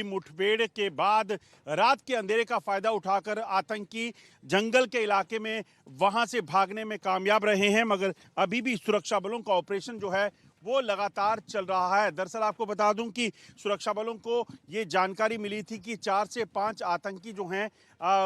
मुठभेड़ के बाद रात के अंधेरे का फायदा उठाकर आतंकी जंगल के इलाके में वहां से भागने में कामयाब रहे हैं, मगर अभी भी सुरक्षा बलों का ऑपरेशन जो है वो लगातार चल रहा है। दरअसल आपको बता दूं कि सुरक्षा बलों को ये जानकारी मिली थी कि 4 से 5 आतंकी जो हैं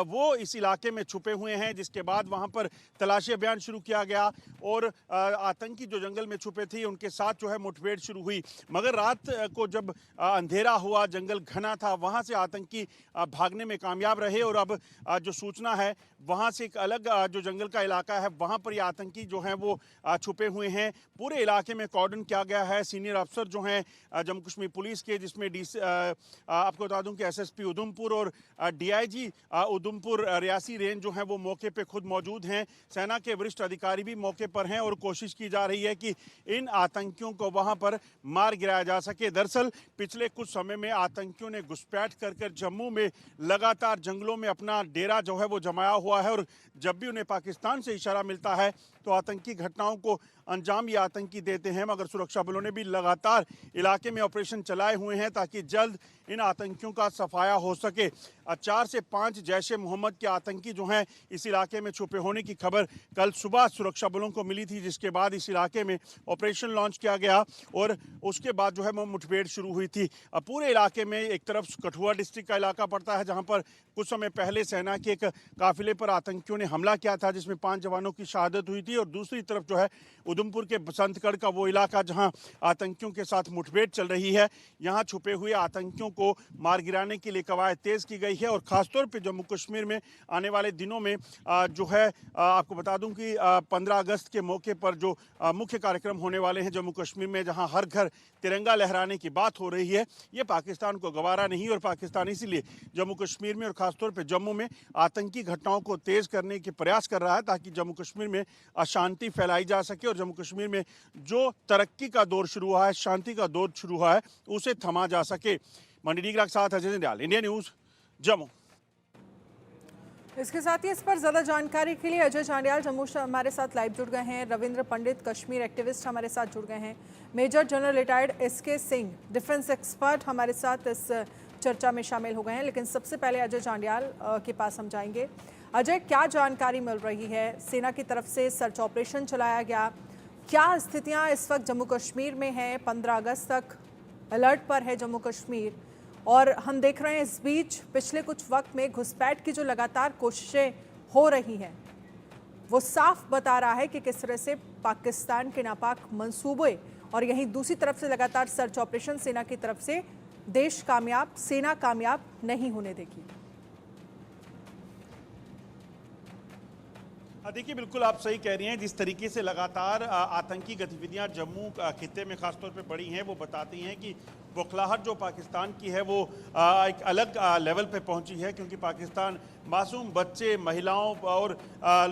वो इस इलाके में छुपे हुए हैं, जिसके बाद वहां पर तलाशी अभियान शुरू किया गया और आतंकी जो जंगल में छुपे थे उनके साथ जो है मुठभेड़ शुरू हुई। मगर रात को जब अंधेरा हुआ, जंगल घना था, वहां से आतंकी भागने में कामयाब रहे और अब जो सूचना है वहां से एक अलग जो जंगल का इलाका है वहां पर ये आतंकी जो हैं वो छुपे हुए हैं। पूरे इलाके में कॉर्डन किया गया है। सीनियर अफसर जो हैं जम्मू कश्मीर पुलिस के, जिसमें आपको बता दूं कि एसएसपी उधमपुर और डीआईजी उधमपुर रियासी रेंज जो है वो मौके पे खुद मौजूद हैं। सेना के वरिष्ठ अधिकारी भी मौके पर हैं और कोशिश की जा रही है कि इन आतंकियों को वहां पर मार गिराया जा सके। दरअसल पिछले कुछ समय में आतंकियों ने घुसपैठ कर जम्मू में लगातार जंगलों में अपना डेरा जो है वो जमाया हुआ है और जब भी उन्हें पाकिस्तान से इशारा मिलता है तो आतंकी घटनाओं को अंजाम ये आतंकी देते हैं। मगर सुरक्षा बलों ने भी लगातार इलाके में ऑपरेशन चलाए हुए हैं ताकि जल्द इन आतंकियों का सफाया हो सके। 4 से 5 जैश ए मोहम्मद के आतंकी जो हैं इस इलाके में छुपे होने की खबर कल सुबह सुरक्षा बलों को मिली थी, जिसके बाद इस इलाके में ऑपरेशन लॉन्च किया गया और उसके बाद जो है वो मुठभेड़ शुरू हुई थी। अब पूरे इलाके में एक तरफ कठुआ डिस्ट्रिक्ट का इलाका पड़ता है जहां पर कुछ समय पहले सेना के एक काफिले पर आतंकियों ने हमला किया था जिसमें 5 जवानों की शहादत हुई थी, और दूसरी तरफ जो है उधमपुर के बसंतगढ़ का वो इलाका जहां आतंकियों के साथ मुठभेड़ चल रही है। यहाँ छुपे हुए आतंकियों को मार गिराने के लिए कवायद तेज की गई है और खासतौर पर जम्मू कश्मीर में आने वाले दिनों में जो है आपको बता दूं कि 15 अगस्त के मौके पर जो मुख्य कार्यक्रम होने वाले हैं जम्मू कश्मीर में, जहां हर घर तिरंगा लहराने की बात हो रही है, ये पाकिस्तान को गवारा नहीं और पाकिस्तान इसीलिए जम्मू कश्मीर में और खासतौर पर जम्मू में आतंकी घटनाओं को तेज करने के प्रयास कर रहा है ताकि जम्मू कश्मीर में अशांति फैलाई जा सके और जम्मू कश्मीर में जो तरक्की का दौर शुरू हुआ है, शांति का दौर शुरू हुआ है, उसे थमा जा सके। मंडी डीगरा के साथ अजय दयाल, इंडिया न्यूज, जम्मू। इसके साथ ही इस पर ज़्यादा जानकारी के लिए अजय चांडियाल जम्मू से हमारे साथ लाइव जुड़ गए हैं। रविंद्र पंडित कश्मीर एक्टिविस्ट हमारे साथ जुड़ गए हैं। Major general retired SK Singh defence expert हमारे साथ इस चर्चा में शामिल हो गए हैं। लेकिन सबसे पहले अजय चांडियाल के पास हम जाएंगे। अजय, क्या जानकारी मिल रही है? सेना की तरफ से सर्च ऑपरेशन चलाया गया, क्या स्थितियाँ इस वक्त जम्मू कश्मीर में हैं? 15 अगस्त तक अलर्ट पर है जम्मू कश्मीर और हम देख रहे हैं इस बीच पिछले कुछ वक्त में घुसपैठ की जो लगातार कोशिशें हो रही हैं वो साफ बता रहा है कि किस तरह से पाकिस्तान के नापाक मंसूबे और यहीं दूसरी तरफ से लगातार सर्च ऑपरेशन सेना की तरफ से देश कामयाब, सेना कामयाब नहीं होने देगी। देखिए, बिल्कुल आप सही कह रही हैं। जिस तरीके से लगातार आतंकी गतिविधियां जम्मू खित्ते में खासतौर पे बढ़ी हैं वो बताती हैं कि बौखलाहट जो पाकिस्तान की है वो एक अलग लेवल पे पहुंची है, क्योंकि पाकिस्तान मासूम बच्चे, महिलाओं और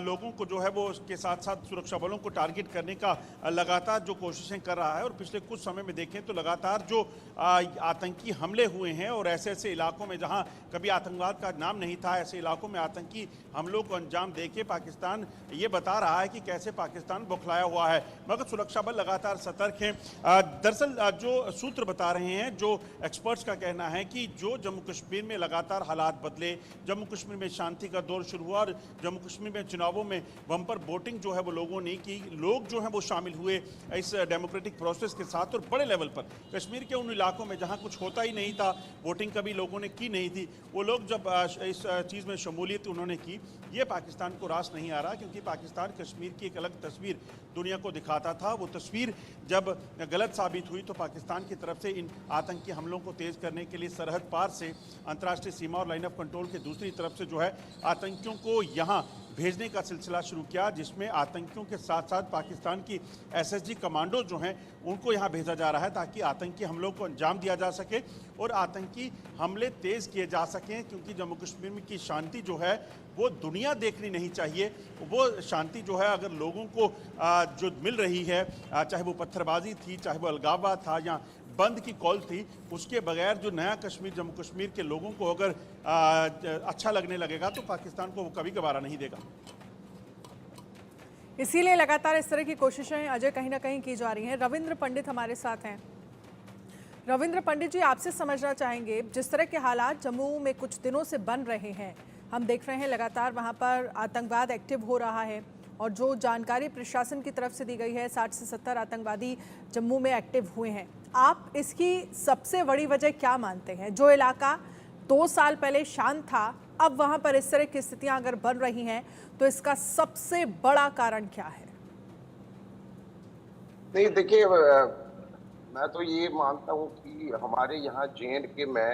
लोगों को जो है वो उसके साथ साथ सुरक्षा बलों को टारगेट करने का लगातार जो कोशिशें कर रहा है। और पिछले कुछ समय में देखें तो लगातार जो आतंकी हमले हुए हैं और ऐसे ऐसे इलाकों में जहां कभी आतंकवाद का नाम नहीं था, ऐसे इलाकों में आतंकी हमलों को अंजाम देके पाकिस्तान ये बता रहा है कि कैसे पाकिस्तान बौखलाया हुआ है, मगर सुरक्षा बल लगातार सतर्क हैं। दरअसल जो सूत्र बता रहे हैं, जो एक्सपर्ट्स का कहना है कि जो जम्मू कश्मीर में लगातार हालात बदले, जम्मू कश्मीर में शांति का दौर शुरू हुआ और जम्मू कश्मीर में चुनावों में बम्पर वोटिंग जो है वो लोगों ने की, लोग जो है वो शामिल हुए इस डेमोक्रेटिक प्रोसेस के साथ और बड़े लेवल पर कश्मीर के उन इलाकों में जहां कुछ होता ही नहीं था, वोटिंग कभी लोगों ने की नहीं थी, वो लोग जब इस चीज़ में शमूलियत उन्होंने की, ये पाकिस्तान को रास नहीं आ रहा, क्योंकि पाकिस्तान कश्मीर की एक अलग तस्वीर दुनिया को दिखाता था। वो तस्वीर जब गलत साबित हुई तो पाकिस्तान की तरफ से इन आतंकी हमलों को तेज करने के लिए सरहद पार से अंतर्राष्ट्रीय सीमा और लाइन ऑफ कंट्रोल के दूसरी तरफ से जो है आतंकियों को यहाँ भेजने का सिलसिला शुरू किया, जिसमें आतंकियों के साथ साथ पाकिस्तान की एसएसजी कमांडो जो हैं उनको यहाँ भेजा जा रहा है ताकि आतंकी हमलों को अंजाम दिया जा सके और आतंकी हमले तेज किए जा सकें, क्योंकि जम्मू कश्मीर में की शांति जो है वो दुनिया देखनी नहीं चाहिए। वो शांति जो है अगर लोगों को जो मिल रही है, चाहे वो पत्थरबाजी थी, चाहे वो अलगाववाद था या बंद की कॉल थी, उसके बगैर जो नया कश्मीर जम्मू कश्मीर के लोगों को अगर अच्छा लगने लगेगा तो पाकिस्तान को वो कभी गवारा नहीं देगा। इसीलिए लगातार इस तरह की कोशिशें अजय कहीं ना कहीं की जा रही हैं। रविंद्र पंडित हमारे साथ हैं। रविंद्र पंडित जी, आपसे समझना चाहेंगे, जिस तरह के हालात जम्मू में कुछ दिनों से बन रहे हैं, हम देख रहे हैं लगातार वहां पर आतंकवाद एक्टिव हो रहा है और जो जानकारी प्रशासन की तरफ से दी गई है 60 से 70 आतंकवादी जम्मू में एक्टिव हुए हैं। आप इसकी सबसे बड़ी वजह क्या मानते हैं? जो इलाका 2 साल पहले शांत था, अब वहां पर इस तरह की स्थितियां अगर बन रही हैं तो इसका सबसे बड़ा कारण क्या है? नहीं, देखिए, मैं तो ये मानता हूँ कि हमारे यहाँ JNK में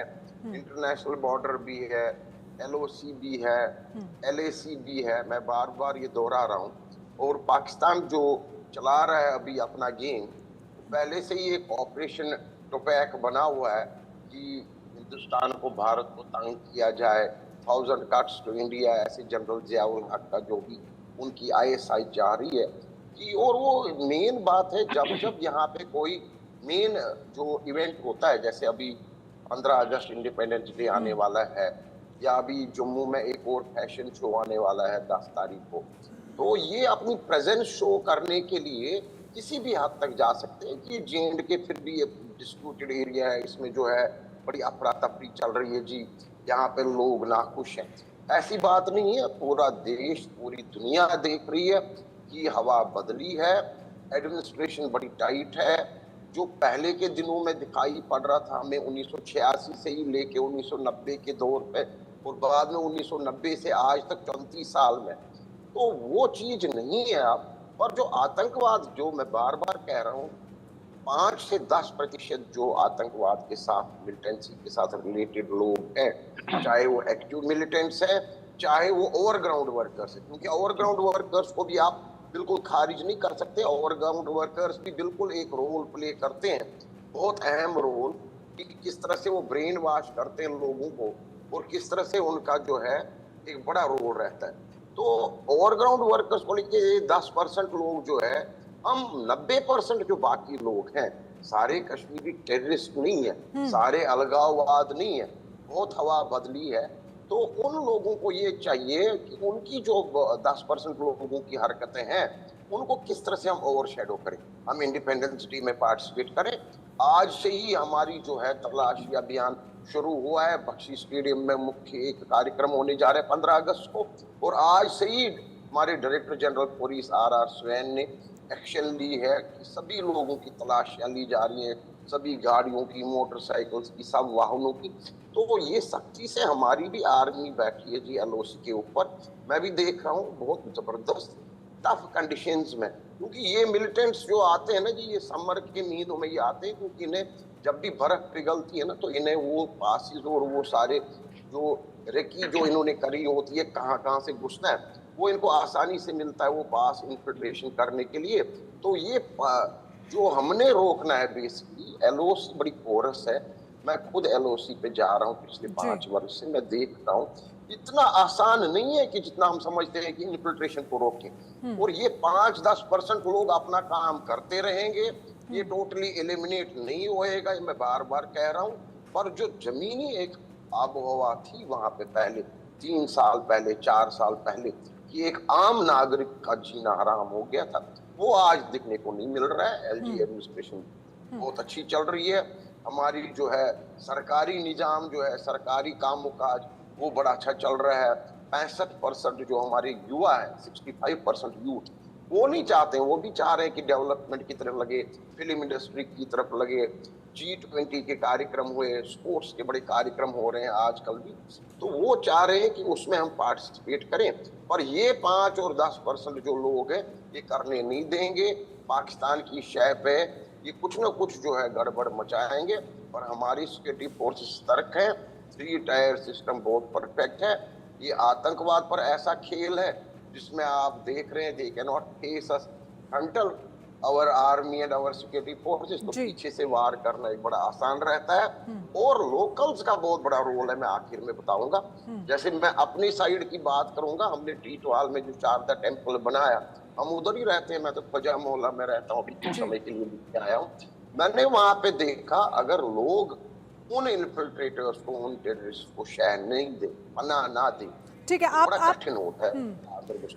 इंटरनेशनल बॉर्डर भी है, LOC भी है, LAC भी है। मैं बार बार ये दोहरा रहा हूँ। और पाकिस्तान जो चला रहा है अभी अपना गेम, पहले से ही एक ऑपरेशन टोपैक बना हुआ है कि हिंदुस्तान को, भारत को तंग किया जाए। 1000 कट्स टू इंडिया, ऐसे जनरल जियाउल हक का जो भी उनकी ISI जारी है कि, और वो मेन बात है, जब यहाँ पे कोई मेन जो इवेंट होता है, जैसे अभी 15 अगस्त इंडिपेंडेंस डे आने वाला है, या अभी जम्मू में एक और फैशन शो आने वाला है 10 तारीख को, तो ये अपनी प्रेजेंस शो करने के लिए किसी भी हद तक जा सकते हैं कि JNK फिर भी डिस्प्यूटेड एरिया है, इसमें जो है बड़ी अफरा तफरी चल रही है जी, यहाँ पे लोग नाखुश हैं। ऐसी बात नहीं है, पूरा देश, पूरी दुनिया देख रही है कि हवा बदली है, एडमिनिस्ट्रेशन बड़ी टाइट है। जो पहले के दिनों में दिखाई पड़ रहा था हमें 1986 से ही लेके 1990 के दौर पे, और बाद में 1990 से आज तक 34 साल में, तो वो चीज नहीं है अब। और जो आतंकवाद, जो मैं बार बार कह रहा हूँ, 5 से 10% जो आतंकवाद के साथ, मिलिटेंसी के साथ रिलेटेड लोग हैं, चाहे वो एक्टिव मिलिटेंट्स हैं, चाहे वो ओवरग्राउंड वर्कर्स हैं, क्योंकि ओवरग्राउंड वर्कर्स को भी आप बिल्कुल खारिज नहीं कर सकते। ओवरग्राउंड वर्कर्स भी बिल्कुल एक रोल प्ले करते हैं, बहुत अहम रोल, कि किस तरह से वो ब्रेन वॉश करते हैं लोगों को, और किस तरह से उनका जो है एक बड़ा रोल रहता है। तो ओवरग्राउंड वर्कर्स को लेके 10% लोग जो है, हम 90% जो बाकी लोग हैं, सारे कश्मीरी टेररिस्ट नहीं है, सारे अलगाववाद नहीं है, बहुत हवा बदली है। तो उन लोगों को ये चाहिए कि उनकी जो 10% लोगों की हरकतें हैं, उनको किस तरह से हम ओवरशैडो करें, हम इंडिपेंडेंस डे में पार्टिसिपेट करें। आज से ही हमारी जो है तलाशी अभियान शुरू हुआ है। बख्शी स्टेडियम में मुख्य एक कार्यक्रम होने जा रहे हैं 15 अगस्त को, और आज से ही हमारे director general police RR swan ने एक्शन ली है कि सभी लोगों की तलाशियां ली जा रही हैं, सभी गाड़ियों की, मोटरसाइकिल्स की, सब वाहनों की। तो ये सख्ती से हमारी भी आर्मी बैठी है जी LOC के ऊपर। मैं भी देख रहा हूँ बहुत जबरदस्त टफ कंडीशंस में, क्योंकि ये मिलिटेंट्स जो आते हैं ना जी, ये समर की नींदों में ये आते हैं, क्योंकि इन्हें जब भी बर्फ पिघलती है ना, तो इन्हें वो पासिस और वो सारे जो रेकी जो इन्होंने करी होती है, कहाँ कहाँ से घुसना है, वो इनको आसानी से मिलता है वो पास इन्फिल्ट्रेशन करने के लिए। तो ये जो हमने रोकना है बेसिकली, LOC बड़ी कोरस है। मैं खुद LOC पे जा रहा हूँ पिछले 5 वर्ष से, मैं देख रहा हूँ इतना आसान नहीं है कि जितना हम समझते हैं कि इन्फिल्ट्रेशन को रोकें। और ये 5-10% लोग अपना काम करते रहेंगे, ये टोटली एलिमिनेट नहीं होएगा, ये मैं बार बार कह रहा हूँ। पर जो जमीनी एक आबोहवा थी वहां पे पहले 3 साल पहले, 4 साल पहले, कि एक आम नागरिक का जीना हराम हो गया था, वो आज दिखने को नहीं मिल रहा है। LG एडमिनिस्ट्रेशन बहुत अच्छी चल रही है, हमारी जो है सरकारी निजाम जो है, सरकारी कामों काज, वो बड़ा अच्छा चल रहा है। 65% जो हमारे युवा है, 65% यूथ, वो नहीं चाहते हैं, वो भी चाह रहे हैं कि डेवलपमेंट की तरफ लगे, फिल्म इंडस्ट्री की तरफ लगे। G20 के कार्यक्रम हुए, स्पोर्ट्स के बड़े कार्यक्रम हो रहे हैं आजकल भी, तो वो चाह रहे हैं कि उसमें हम पार्टिसिपेट करें। पर ये 5 और 10% जो लोग हैं, ये करने नहीं देंगे। पाकिस्तान की शय पे ये कुछ ना कुछ जो है गड़बड़ मचाएंगे। पर हमारी सिक्योरिटी फोर्सेस सतर्क है, 3 टायर सिस्टम बहुत परफेक्ट है। ये आतंकवाद पर ऐसा खेल है जिसमें आप देख रहे हैं, they can not face us until our army and our security forces, तो पीछे से वार करना एक बड़ा आसान रहता है। और लोकल्स का बहुत बड़ा रोल है, मैं आखिर में बताऊंगा। जैसे मैं अपनी साइड की बात करूंगा, हमने टीटवाल में जो शारदा टेम्पल बनाया, हम उधर ही रहते हैं, मैं तो ख्वाजा मोहल्ला में रहता हूँ, अभी कुछ समय के लिए भी आया हूँ। मैंने वहां पे देखा, अगर लोग उन इन्फिल्ट्रेटर्स को, उन टेररिस्ट को शह नहीं दे, पनाह ना दे, ठीक है, बड़ा कठिन होता है।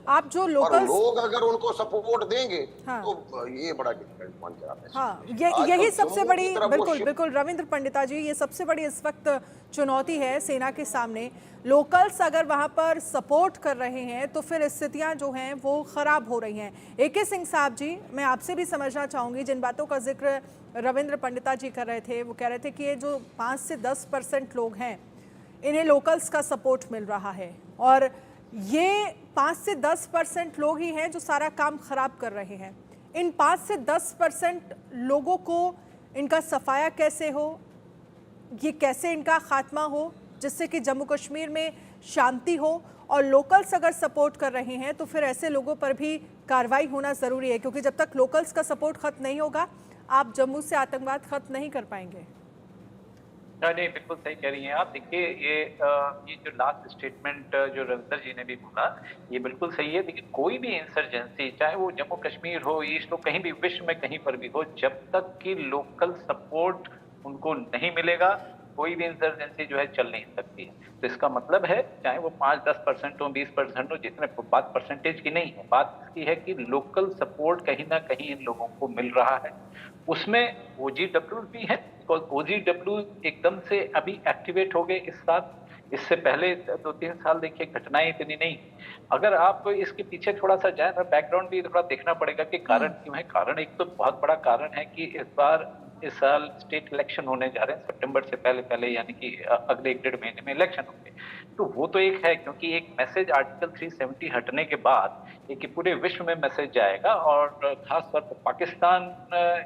आप जो और लोकल्स, लोग अगर उनको सपोर्ट देंगे हाँ, तो ये बड़ा डिफरेंट बन जाता है। हाँ, आजकल यही सबसे जम्मू बड़ी, की तरफ वो बिल्कुल शिफ्ट। बिल्कुल रविंद्र पंडिता जी, ये सबसे बड़ी इस वक्त चुनौती है सेना के सामने। लोकल्स अगर वहां पर सपोर्ट कर रहे हैं तो फिर स्थितियां जो हैं वो खराब हो रही हैं। AK सिंह साहब जी, मैं आपसे भी समझना चाहूंगी, जिन बातों का जिक्र रविंद्र पंडिता जी कर रहे थे, वो कह रहे थे कि ये जो 5 से 10% लोग हैं, इन्हें लोकल्स का सपोर्ट मिल रहा है, और ये 5 से 10% लोग ही हैं जो सारा काम खराब कर रहे हैं। इन 5 से 10% लोगों को इनका सफाया कैसे हो, ये कैसे इनका खात्मा हो जिससे कि जम्मू कश्मीर में शांति हो, और लोकल्स अगर सपोर्ट कर रहे हैं तो फिर ऐसे लोगों पर भी कार्रवाई होना ज़रूरी है, क्योंकि जब तक लोकल्स का सपोर्ट खत्म नहीं होगा आप जम्मू से आतंकवाद खत्म नहीं कर पाएंगे। नहीं, बिल्कुल सही कह रही हैं आप। देखिए, ये जो लास्ट स्टेटमेंट जो रविंदर जी ने भी बोला, ये बिल्कुल सही है। देखिए, कोई भी इंसर्जेंसी, चाहे वो जम्मू कश्मीर हो, ईस्ट हो, कहीं भी विश्व में कहीं पर भी हो, जब तक कि लोकल सपोर्ट उनको नहीं मिलेगा, कोई भी इंसर्जेंसी जो है चल नहीं सकती है। तो इसका मतलब है, चाहे वो 5-10% हो, 20% हो, जितने, बात परसेंटेज की नहीं है, बात इसकी है कि लोकल सपोर्ट कहीं ना कहीं इन लोगों को मिल रहा है। उसमें OGW भी है, बिकॉज OGW एकदम से अभी एक्टिवेट हो गए इस साल। इससे पहले 2-3 साल देखिए घटनाएं इतनी नहीं। अगर आप इसके पीछे थोड़ा सा जाए ना, बैकग्राउंड भी थोड़ा देखना पड़ेगा कि कारण क्यों है। कारण, एक तो बहुत बड़ा कारण है कि इस साल स्टेट इलेक्शन होने जा रहे हैं सितंबर से पहले, यानी कि अगले 1-1.5 महीने में इलेक्शन होंगे। तो वो तो एक है, क्योंकि एक मैसेज आर्टिकल 370 हटने के बाद एक पूरे विश्व में मैसेज जाएगा, और खास तौर पर पाकिस्तान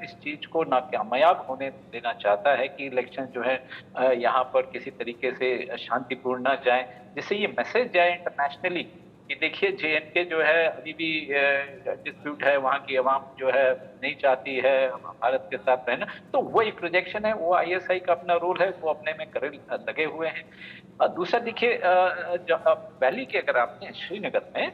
इस चीज को नाकामयाब होने देना चाहता है कि इलेक्शन जो है यहाँ पर किसी तरीके से शांतिपूर्ण ना जाए, जिससे ये मैसेज जाए इंटरनेशनली कि देखिए, JNK जो है अभी भी डिस्प्यूट है, वहाँ की आवाम जो है नहीं चाहती है भारत के साथ रहना। तो वो एक प्रोजेक्शन है, वो ISI का अपना रोल है, वो अपने में करे लगे हुए हैं। दूसरा देखिए, वैली के अगर आपने श्रीनगर में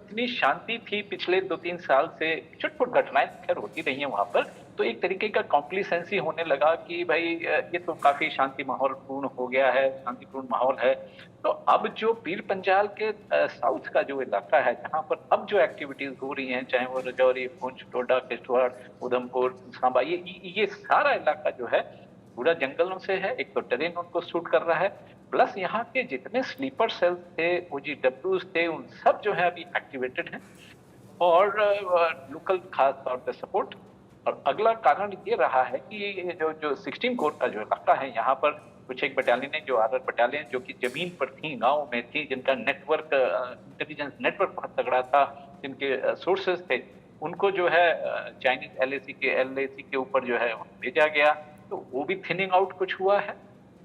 इतनी शांति थी पिछले 2-3 साल से, छुटपुट घटनाएं खैर होती रही हैं वहां पर, तो एक तरीके का कॉम्प्लिसेंसी होने लगा कि भाई ये तो काफी शांति माहौल पूर्ण हो गया है, शांतिपूर्ण माहौल है। तो अब जो पीर पंजाल के साउथ का जो इलाका है, जहां पर अब जो एक्टिविटीज हो रही हैं, चाहे वो राजौरी, पुंछ, डोडा, किश्तवाड़, उधमपुर, सांबा, ये सारा इलाका जो है पूरा जंगलों से है। एक तो टेरेन उनको सूट कर रहा है, प्लस यहाँ के जितने स्लीपर सेल्स थे, OGWs थे, उन सब जो है अभी एक्टिवेटेड हैं, और लोकल खास तौर पे सपोर्ट। और अगला कारण ये रहा है कि ये जो 16 कोर का जो इलाका है, यहाँ पर कुछ एक बटालियन, जो RR बटालियन, जो कि जमीन पर थी, गांव में थी, जिनका नेटवर्क, इंटेलिजेंस नेटवर्क बहुत तगड़ा था, जिनके सोर्सेज थे, उनको जो है चाइनीज LAC के ऊपर जो है भेजा गया। तो वो भी थिनिंग आउट कुछ हुआ है।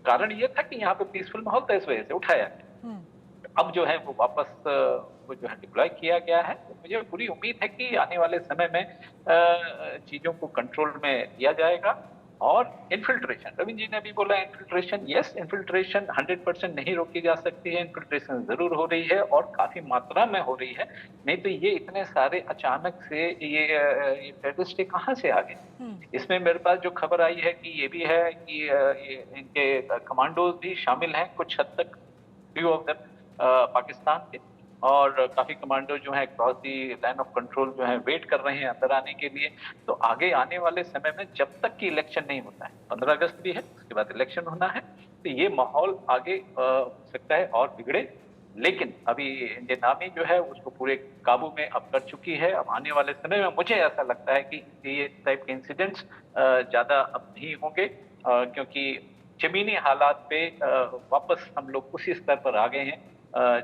कारण ये था कि यहाँ पे पीसफुल माहौल था, इस वजह से उठाया गया। अब जो है वो वापस वो जो है डिप्लॉय किया गया है। तो मुझे पूरी उम्मीद है कि आने वाले समय में चीजों को कंट्रोल में लिया जाएगा। और इन्फिल्ट्रेशन, रविंद्र जी ने भी बोला, इन्फिल्ट्रेशन, यस, इन्फिल्ट्रेशन 100% नहीं रोकी जा सकती है, इन्फिल्ट्रेशन जरूर हो रही है और काफी मात्रा में हो रही है। नहीं तो ये इतने सारे अचानक से ये टेररिस्ट कहाँ से आ गए। इसमें मेरे पास जो खबर आई है कि ये भी है कि ये इनके कमांडोज भी शामिल हैं कुछ हद तक, फ्यू ऑफ देम पाकिस्तान के, और काफी कमांडो जो है cross the line of control जो है वेट कर रहे हैं अंदर आने के लिए। तो आगे आने वाले समय में जब तक कि इलेक्शन नहीं होता है, 15 अगस्त भी है, उसके बाद इलेक्शन होना है, तो ये माहौल आगे हो सकता है और बिगड़े। लेकिन अभी इंडियन आर्मी जो है उसको पूरे काबू में अब कर चुकी है। अब आने वाले समय में मुझे ऐसा लगता है कि ये टाइप के इंसिडेंट्स ज्यादा अब नहीं होंगे, क्योंकि जमीनी हालात पे वापस हम लोग उसी स्तर पर आ गए हैं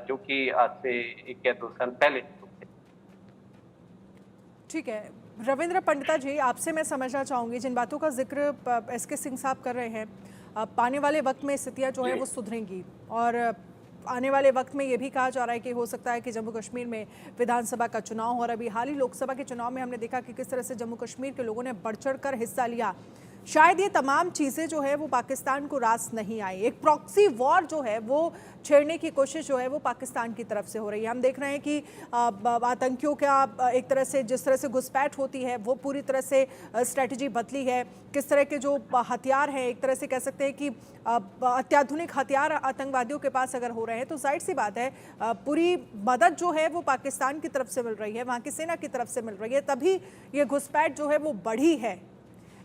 जो कि आज से 1 या 2 साल पहले। ठीक है, रविंद्र पंडिता जी, आपसे मैं समझना चाहूँगी, जिन बातों का जिक्र SK सिंह साहब कर रहे हैं, आने वाले वक्त में स्थितियाँ जो है वो सुधरेंगी, और आने वाले वक्त में ये भी कहा जा रहा है कि हो सकता है कि जम्मू कश्मीर में विधानसभा का चुनाव हो, और अभी हाल ही लोकसभा के चुनाव में हमने देखा कि किस तरह से जम्मू कश्मीर के लोगों ने बढ़ चढ़ कर हिस्सा लिया। शायद ये तमाम चीज़ें जो है वो पाकिस्तान को रास नहीं आई। एक प्रॉक्सी वॉर जो है वो छेड़ने की कोशिश जो है वो पाकिस्तान की तरफ से हो रही है। हम देख रहे हैं कि आतंकियों का एक तरह से जिस तरह से घुसपैठ होती है वो पूरी तरह से स्ट्रेटजी बदली है। किस तरह के जो हथियार हैं, एक तरह से कह सकते हैं कि अत्याधुनिक हथियार आतंकवादियों के पास अगर हो रहे हैं तो जाहिर सी बात है पूरी मदद जो है वो पाकिस्तान की तरफ से मिल रही है, वहाँ की सेना की तरफ से मिल रही है, तभी ये घुसपैठ जो है वो बढ़ी है।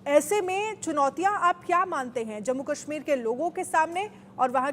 ऐसे में चुनौतियां आप क्या मानते हैं जम्मू कश्मीर के लोगों के सामने और वहाँ